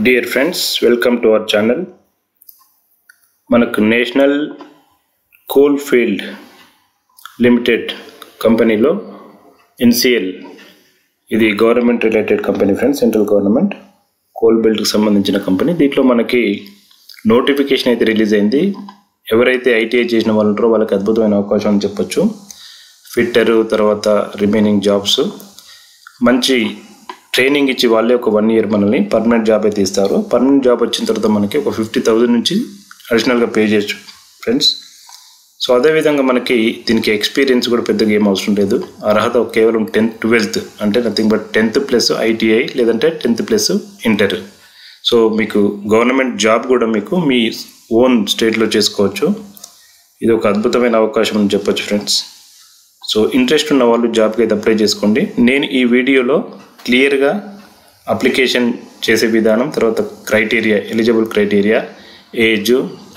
Dear friends, welcome to our channel. మనకు national coal field limited కంపెనీలో NCL ఇది government related company friends, central government coal బెల్ట్కి సంబంధించిన company. దీంట్లో మనకి నోటిఫికేషన్ అయితే రిలీజ్ అయింది. ఎవరైతే ఐటీఐ చేసిన వాళ్ళు ఉంటారో వాళ్ళకి అద్భుతమైన అవకాశం అని చెప్పొచ్చు. ఫిట్టరు, తర్వాత రిమైనింగ్ జాబ్స్, మంచి ట్రైనింగ్ ఇచ్చి వాళ్ళే ఒక 1 year మనల్ని పర్మనెంట్ జాబ్ అయితే ఇస్తారు. పర్మనెంట్ జాబ్ వచ్చిన తర్వాత మనకి ఒక 50,000 నుంచి అడిషనల్గా పే చేయొచ్చు ఫ్రెండ్స్. సో అదేవిధంగా మనకి దీనికి ఎక్స్పీరియన్స్ కూడా పెద్దగా ఏం అవసరం లేదు. అర్హత కేవలం 10th 12th అంటే nothing but 10th plus ITI లేదంటే 10th ప్లస్ ఇంటర్. సో మీకు గవర్నమెంట్ జాబ్ కూడా మీకు మీ ఓన్ స్టేట్లో చేసుకోవచ్చు. ఇది ఒక అద్భుతమైన అవకాశం అని చెప్పొచ్చు ఫ్రెండ్స్. సో ఇంట్రెస్ట్ ఉన్న వాళ్ళు జాబ్కి అయితే అప్లై చేసుకోండి. నేను ఈ వీడియోలో క్లియర్గా అప్లికేషన్ చేసే విధానం, తర్వాత criteria, eligible criteria, age,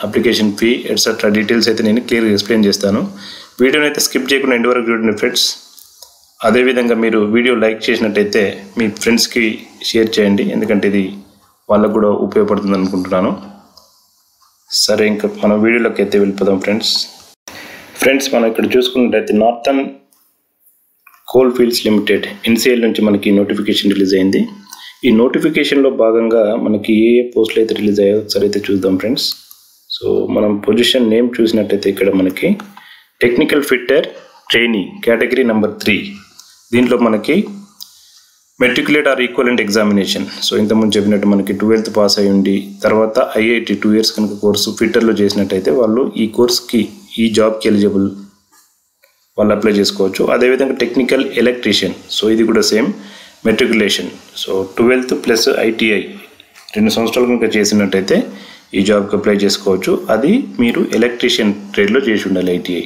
application fee etcetera details అయితే నేను క్లియర్గా ఎక్స్ప్లెయిన్ చేస్తాను. వీడియోని అయితే స్కిప్ చేయకుండా ఎండ్ వరకు చూడండి ఫ్రెండ్స్. అదేవిధంగా మీరు వీడియో లైక్ చేసినట్టయితే మీ ఫ్రెండ్స్కి షేర్ చేయండి, ఎందుకంటే ఇది వాళ్ళకు కూడా ఉపయోగపడుతుంది అనుకుంటున్నాను. సరే, ఇంకా మనం వీడియోలోకి అయితే వెళ్ళిపోదాం ఫ్రెండ్స్. మనం ఇక్కడ చూసుకున్నట్టయితే northern coal fields limited NCL నుంచి మనకి నోటిఫికేషన్ రిలీజ్ అయింది. ఈ నోటిఫికేషన్లో భాగంగా మనకి ఏ పోస్టులు అయితే రిలీజ్ అయ్యాయో ఒకసారి అయితే చూద్దాం ఫ్రెండ్స్. సో మనం పొజిషన్ నేమ్ చూసినట్టయితే ఇక్కడ మనకి technical fitter trainee category number 3. దీంట్లో మనకి మెట్రికులేట్ ఆర్ ఈక్వలెంట్ ఎగ్జామినేషన్. సో ఇంతకుముందు చెప్పినట్టు మనకి 12th పాస్ అయి ఉండి తర్వాత ఐఐటి 2 years కనుక కోర్సు ఫిట్టర్లో చేసినట్టయితే వాళ్ళు ఈ కోర్స్కి, ఈ జాబ్కి ఎలిజిబుల్, వాళ్ళు అప్లై చేసుకోవచ్చు. అదేవిధంగా టెక్నికల్ ఎలక్ట్రీషియన్, సో ఇది కూడా same matriculation. So 12th plus ITI 2 సంవత్సరాలు కనుక చేసినట్టయితే ఈ జాబ్కి అప్లై చేసుకోవచ్చు. అది మీరు ఎలక్ట్రీషియన్ ట్రేడ్లో చేసి ఉండాలి ఐటీఐ.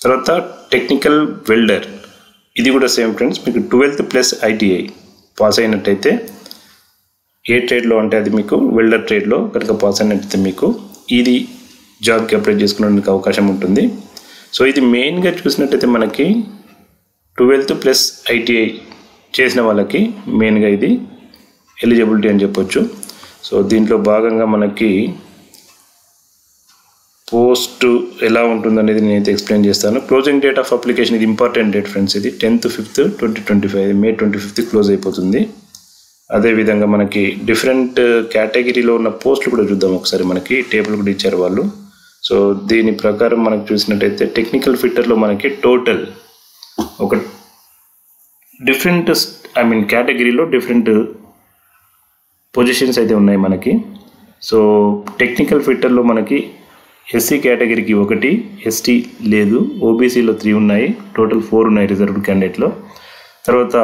తర్వాత టెక్నికల్ వెల్డర్, ఇది కూడా సేమ్ ఫ్రెండ్స్. మీకు 12th ప్లస్ ఐటీఐ పాస్ అయినట్టయితే ఏ ట్రేడ్లో అంటే అది మీకు వెల్డర్ ట్రేడ్లో కనుక పాస్ అయినట్టయితే మీకు ఇది జాబ్కి అప్లై చేసుకునేందుకు అవకాశం ఉంటుంది. సో ఇది మెయిన్గా చూసినట్టయితే మనకి 12th ప్లస్ ఐటీఐ చేసిన వాళ్ళకి మెయిన్గా ఇది ఎలిజిబిలిటీ అని చెప్పొచ్చు. సో దీంట్లో భాగంగా మనకి పోస్ట్ ఎలా ఉంటుందనేది నేనైతే ఎక్స్ప్లెయిన్ చేస్తాను. క్లోజింగ్ డేట్ ఆఫ్ అప్లికేషన్, ఇది ఇంపార్టెంట్ డేట్ ఫ్రెండ్స్. ఇది 10th 5th 2025, May 25th close అయిపోతుంది. అదేవిధంగా మనకి డిఫరెంట్ కేటగిరీలో ఉన్న పోస్టులు కూడా చూద్దాం ఒకసారి. మనకి టేబుల్ కూడా ఇచ్చారు వాళ్ళు. సో దీని ప్రకారం మనకు చూసినట్టయితే టెక్నికల్ ఫిట్టర్లో మనకి టోటల్ ఒక డిఫరెంట్ కేటగిరీలో డిఫరెంట్ పొజిషన్స్ అయితే ఉన్నాయి మనకి. సో టెక్నికల్ ఫిట్టర్లో మనకి ఎస్సీ కేటగిరీకి 1, ఎస్టీ లేదు, ఓబీసీలో 3 ఉన్నాయి, టోటల్ 4 ఉన్నాయి రిజర్వ్డ్ క్యాండిడేట్లో. తర్వాత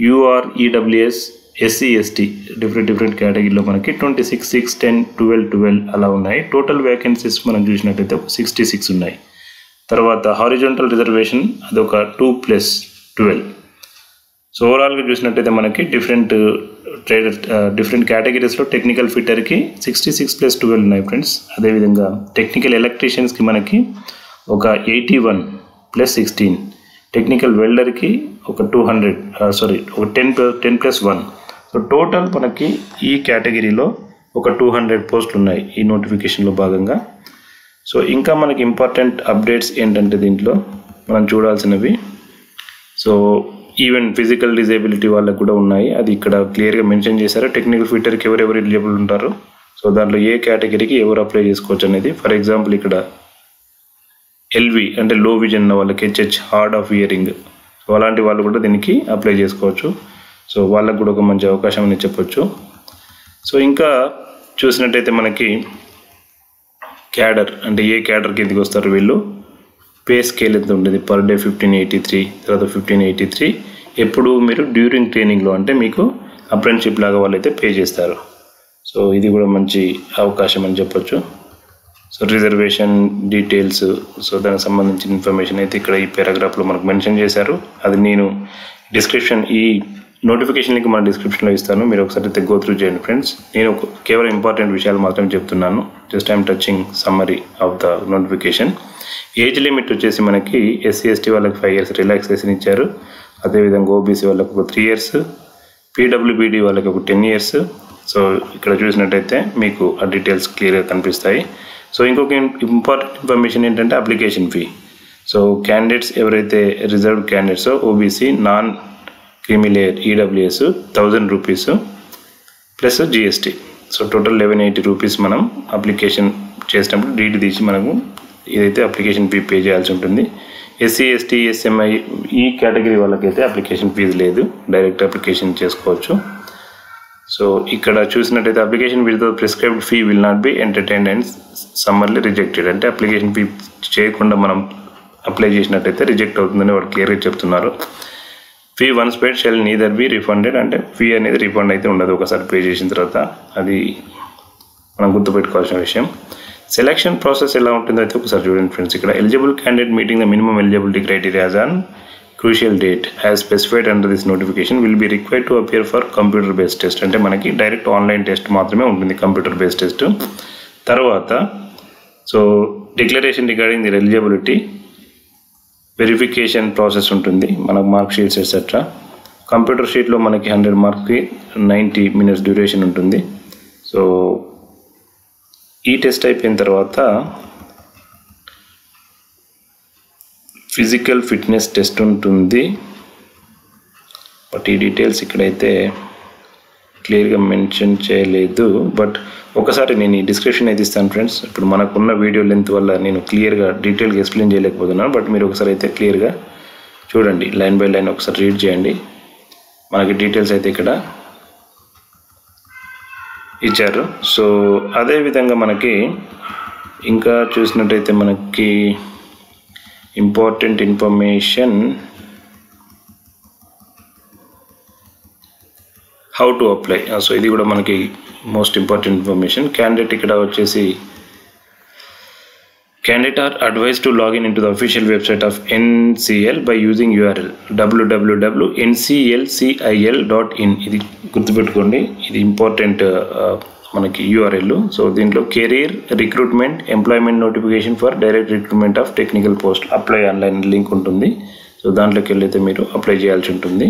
UR, EWS, SC, ST different కేటగిరీలో మనకి 26, 6, 10, 12 అలా ఉన్నాయి. టోటల్ వేకెన్సీస్ మనం చూసినట్టయితే 66 ఉన్నాయి. తర్వాత హారిజాంటల్ రిజర్వేషన్ అదొక 2+12. సో ఓవరాల్గా చూసినట్టయితే మనకి డిఫరెంట్ కేటగిరీస్లో టెక్నికల్ ఫిట్టర్కి 66+12 ఉన్నాయి ఫ్రెండ్స్. అదేవిధంగా టెక్నికల్ ఎలక్ట్రీషియన్స్కి మనకి ఒక 81+16, టెక్నికల్ వెల్డర్కి ఒక 10+1. సో టోటల్ మనకి ఈ కేటగిరీలో ఒక 200 పోస్టులు ఉన్నాయి ఈ నోటిఫికేషన్లో భాగంగా. సో ఇంకా మనకి ఇంపార్టెంట్ అప్డేట్స్ ఏంటంటే దీంట్లో మనం చూడాల్సినవి, సో ఈవెన్ ఫిజికల్ డిజేబిలిటీ వాళ్ళకు కూడా ఉన్నాయి. అది ఇక్కడ క్లియర్గా మెన్షన్ చేశారు. టెక్నికల్ ఫిట్టర్కి ఎవరెవరు ఎలిజిబుల్ ఉంటారు, సో దాంట్లో ఏ కేటగిరీకి ఎవరు అప్లై చేసుకోవచ్చు అనేది. ఫర్ ఎగ్జాంపుల్ ఇక్కడ ఎల్వి అంటే లో విజన్ ఉన్న వాళ్ళకి, HH hard of hearing, so అలాంటి వాళ్ళు కూడా దీనికి అప్లై చేసుకోవచ్చు. సో వాళ్ళకు కూడా ఒక మంచి అవకాశం అని చెప్పొచ్చు. సో ఇంకా చూసినట్టయితే మనకి క్యాడర్ అంటే ఏ క్యాడర్ కిందకి వస్తారు వీళ్ళు, పే స్కేల్ ఎంత ఉంటుంది, పర్ డే 1583, తర్వాత 1583 ఎప్పుడు మీరు డ్యూరింగ్ ట్రైనింగ్లో అంటే మీకు అప్రెంటిస్షిప్ లాగా వాళ్ళైతే పే చేస్తారు. సో ఇది కూడా మంచి అవకాశం అని చెప్పొచ్చు. సో రిజర్వేషన్ డీటెయిల్స్, సో దానికి సంబంధించిన ఇన్ఫర్మేషన్ అయితే ఇక్కడ ఈ పారాగ్రాఫ్లో మనకు మెన్షన్ చేశారు. అది నేను డిస్క్రిప్షన్, ఈ నోటిఫికేషన్ లింక్ మన డిస్క్రిప్షన్లో ఇస్తాను, మీరు ఒకసారి అయితే గో త్రూ చేయండి ఫ్రెండ్స్. నేను కేవలం ఇంపార్టెంట్ విషయాలు మాత్రమే చెప్తున్నాను. Just I'm touching summary of the notification. Age limit వచ్చేసి మనకి ఎస్సీ ఎస్టీ వాళ్ళకి 5 years రిలాక్సేషన్ ఇచ్చారు. అదేవిధంగా ఓబీసీ వాళ్ళకి ఒక 3 years, పీడబ్ల్యూబీడీ వాళ్ళకి ఒక 10 years, సో ఇక్కడ చూసినట్టయితే మీకు ఆ డీటెయిల్స్ క్లియర్గా కనిపిస్తాయి. సో ఇంకొక ఇంపార్టెంట్ ఇన్ఫర్మేషన్ ఏంటంటే అప్లికేషన్ ఫీ. సో క్యాండిడేట్స్ ఎవరైతే reserved candidates OBC non creamy layer EWS 1000 rupees plus GST. So total 1180 rupees మనం అప్లికేషన్ చేసినప్పుడు డీటీ తీసి మనకు ఏదైతే అప్లికేషన్ ఫీ పే చేయాల్సి ఉంటుంది. ఎస్సీ ఎస్టీ ఎస్ఎంఐ ఈ కేటగిరీ వాళ్ళకైతే అప్లికేషన్ ఫీజు లేదు, డైరెక్ట్ అప్లికేషన్ చేసుకోవచ్చు. సో ఇక్కడ చూసినట్టయితే application without prescribed fee will not be entertained and summarily rejected. అంటే అప్లికేషన్ ఫీ చేయకుండా మనం అప్లై చేసినట్టయితే రిజెక్ట్ అవుతుందని వాడు క్లియర్గా చెప్తున్నారు. Fee once paid shall neither be refunded. అంటే ఫీ అనేది రిఫండ్ అయితే ఉండదు ఒకసారి పే చేసిన తర్వాత, అది మనం గుర్తుపెట్టుకోవాల్సిన విషయం. సెలక్షన్ ప్రాసెస్ ఎలా ఉంటుందో అయితే ఒకసారి చూడండి ఫ్రెండ్స్. ఇక్కడ eligible candidate meeting the minimum eligibility criteria as on crucial date as specified under this notification will be required to appear for computer based test. అంటే మనకి డైరెక్ట్ ఆన్లైన్ టెస్ట్ మాత్రమే ఉంటుంది, కంప్యూటర్ బేస్డ్ టెస్ట్. తర్వాత so declaration regarding the eligibility verification process ఉంటుంది, మనకు mark sheets etcetera. Computer షీట్లో మనకి 100 మార్క్కి 90 minutes duration ఉంటుంది. సో ఈ టెస్ట్ అయిపోయిన తర్వాత ఫిజికల్ ఫిట్నెస్ టెస్ట్ ఉంటుంది. బట్ ఈ డీటెయిల్స్ ఇక్కడైతే క్లియర్గా మెన్షన్ చేయలేదు. బట్ ఒకసారి నేను ఈ డిస్క్రిప్షన్ అయితే ఇస్తాను ఫ్రెండ్స్. ఇప్పుడు మనకున్న వీడియో లెంత్ వల్ల నేను క్లియర్గా డీటెయిల్గా ఎక్స్ప్లెయిన్ చేయలేకపోతున్నాను. బట్ మీరు ఒకసారి అయితే క్లియర్గా చూడండి, లైన్ బై లైన్ ఒకసారి రీడ్ చేయండి. మనకి డీటెయిల్స్ అయితే ఇక్కడ ఇచ్చారు. సో అదేవిధంగా మనకి ఇంకా చూసినట్టయితే మనకి important information how to apply. So ఇది కూడా మనకి మోస్ట్ ఇంపార్టెంట్ ఇన్ఫర్మేషన్. క్యాండిడేట్ ఇక్కడ వచ్చేసి Candidates are advised to log in into the official website of NCL by using URL www.nclcil.in. ఇది గుర్తుపెట్టుకోండి, ఇది ఇంపార్టెంట్ మనకి URL. సో దీంట్లో career recruitment employment notification for direct recruitment of technical post apply online link ఉంటుంది. So దాంట్లోకి వెళ్ళైతే మీరు apply చేయాల్సి ఉంటుంది.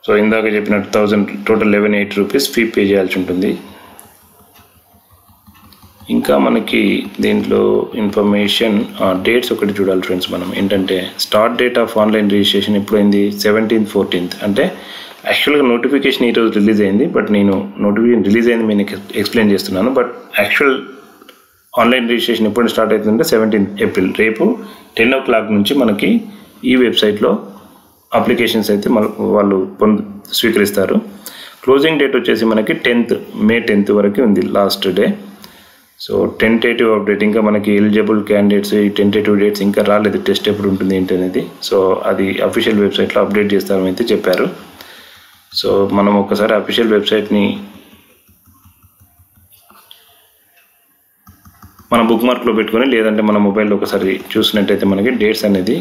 సో ఇందాక చెప్పినట్టు 1000 టోటల్ 1180 రూపీస్ ఫీ పే చేయాల్సి ఉంటుంది. ఇంకా మనకి దీంట్లో ఇన్ఫర్మేషన్ డేట్స్ ఒకటి చూడాలి ఫ్రెండ్స్. మనం ఏంటంటే start date of online registration ఎప్పుడైంది 17th 14th. అంటే యాక్చువల్గా నోటిఫికేషన్ ఈరోజు రిలీజ్ అయింది, బట్ నేను నోటిఫికేషన్ రిలీజ్ అయింది నేను ఎక్స్ప్లెయిన్ చేస్తున్నాను. బట్ యాక్చువల్ ఆన్లైన్ రిజిస్ట్రేషన్ ఎప్పుడు స్టార్ట్ అవుతుందంటే 17th April. రేపు 10 o'clock నుంచి మనకి ఈ వెబ్సైట్లో అప్లికేషన్స్ అయితే వాళ్ళు స్వీకరిస్తారు. క్లోజింగ్ డేట్ వచ్చేసి మనకి May 10th వరకు ఉంది, last day. So tentative update ఇంకా మనకి ఎలిజిబుల్ క్యాండిడేట్స్ ఈ టెంటేటివ్ డేట్స్ ఇంకా రాలేదు, టెస్ట్ ఎప్పుడు ఉంటుంది ఏంటి అనేది. సో అది అఫీషియల్ వెబ్సైట్లో అప్డేట్ చేస్తారని అయితే చెప్పారు. సో మనం ఒకసారి అఫీషియల్ వెబ్సైట్ని మన బుక్ మార్క్లో పెట్టుకొని లేదంటే మన మొబైల్లో ఒకసారి చూసినట్టయితే మనకి డేట్స్ అనేది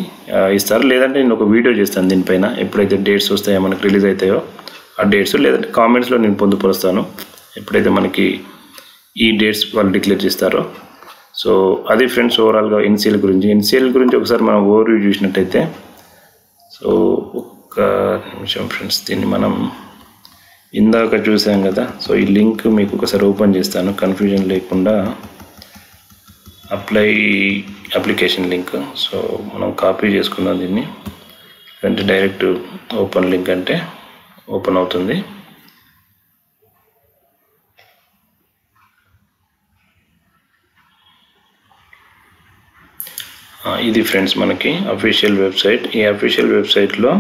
ఇస్తారు. లేదంటే నేను ఒక వీడియో చేస్తాను దీనిపైన, ఎప్పుడైతే డేట్స్ వస్తాయో మనకి రిలీజ్ అవుతాయో ఆ డేట్స్, లేదంటే కామెంట్స్లో నేను పొందుపరుస్తాను ఎప్పుడైతే మనకి ఈ డేట్స్ వాళ్ళు డిక్లేర్ చేస్తారో. సో అది ఫ్రెండ్స్ ఓవరాల్గా ఎన్సీఎల్ గురించి ఒకసారి మనం ఓవర్వ్యూ చూసినట్టయితే. సో ఒక్క నిమిషం ఫ్రెండ్స్, దీన్ని మనం ఇందాక చూసాం కదా. సో ఈ లింక్ మీకు ఒకసారి ఓపెన్ చేస్తాను కన్ఫ్యూజన్ లేకుండా. Application link. సో మనం కాపీ చేసుకుందాం దీన్ని, అంటే డైరెక్ట్ ఓపెన్ లింక్ అంటే ఓపెన్ అవుతుంది. ఇది ఫ్రెండ్స్ మనకి అఫీషియల్ వెబ్సైట్. ఈ అఫీషియల్ వెబ్సైట్లో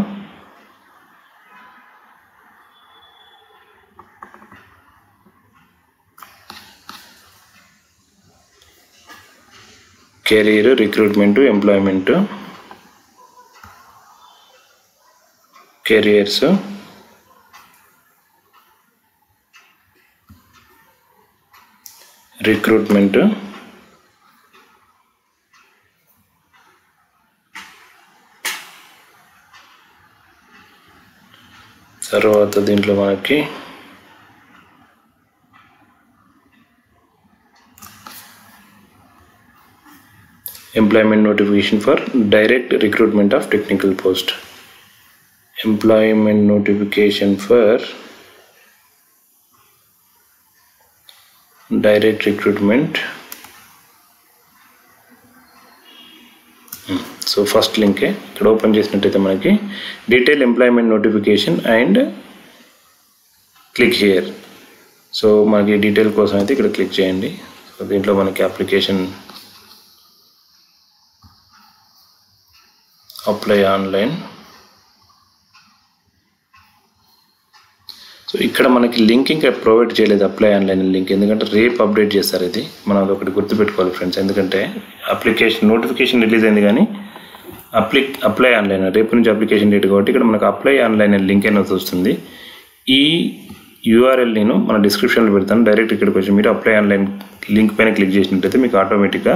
career recruitment employment careers recruitment తర్వాత దీంట్లో మనకి employment notification for direct recruitment of technical post employment notification for direct recruitment. So first link ఇక్కడ ఓపెన్ చేసినట్టయితే మనకి detail employment notification and click here. So మనకి detail కోసం అయితే ఇక్కడ క్లిక్ చేయండి. సో దీంట్లో మనకి అప్లికేషన్ అప్లై ఆన్లైన్. సో ఇక్కడ మనకి లింక్ ఇంకా ప్రొవైడ్ చేయలేదు, అప్లై ఆన్లైన్ లింక్, ఎందుకంటే రేపు అప్డేట్ చేస్తారు. ఇది మనం అదొకటి గుర్తుపెట్టుకోవాలి ఫ్రెండ్స్, ఎందుకంటే అప్లికేషన్ నోటిఫికేషన్ రిలీజ్ అయింది కానీ అప్లై ఆన్లైన్ రేపు నుంచి అప్లికేషన్ డేట్ కాబట్టి ఇక్కడ మనకు అప్లై ఆన్లైన్ లింక్ అనేది వస్తుంది. ఈ యూఆర్ఎల్ నేను మన డిస్క్రిప్షన్లో పెడతాను. డైరెక్ట్ ఇక్కడికి వచ్చి మీరు అప్లై ఆన్లైన్ లింక్ పైన క్లిక్ చేసినట్టయితే మీకు ఆటోమేటిక్గా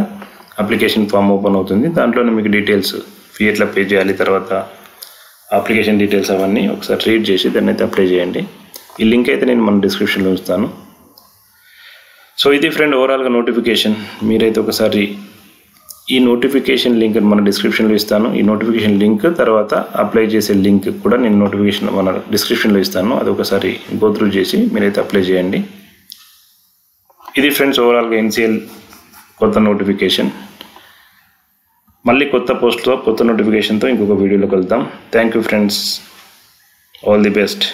అప్లికేషన్ ఫామ్ ఓపెన్ అవుతుంది. దాంట్లోనే మీకు డీటెయిల్స్ ఫీ ఎట్లా పే చేయాలి, తర్వాత అప్లికేషన్ డీటెయిల్స్ అవన్నీ ఒకసారి రీడ్ చేసి దాన్ని అయితే అప్లై చేయండి. ఈ లింక్ అయితే నేను మన డిస్క్రిప్షన్లో ఉంచుతాను. సో ఇది ఫ్రెండ్ ఓవరాల్గా నోటిఫికేషన్. మీరైతే ఒకసారి ఈ నోటిఫికేషన్ లింక్ మన డిస్క్రిప్షన్లో ఇస్తాను. ఈ నోటిఫికేషన్ లింక్ తర్వాత అప్లై చేసే లింక్ కూడా నేను నోటిఫికేషన్ మన డిస్క్రిప్షన్లో ఇస్తాను. అది ఒకసారి గో త్రూ చేసి మీరైతే అప్లై చేయండి. ఇది ఫ్రెండ్స్ ఓవరాల్గా ఎన్సిఎల్ కొత్త నోటిఫికేషన్. మళ్ళీ కొత్త పోస్ట్తో కొత్త నోటిఫికేషన్తో ఇంకొక వీడియోలోకి వెళ్తాం. Thank you friends, all the best.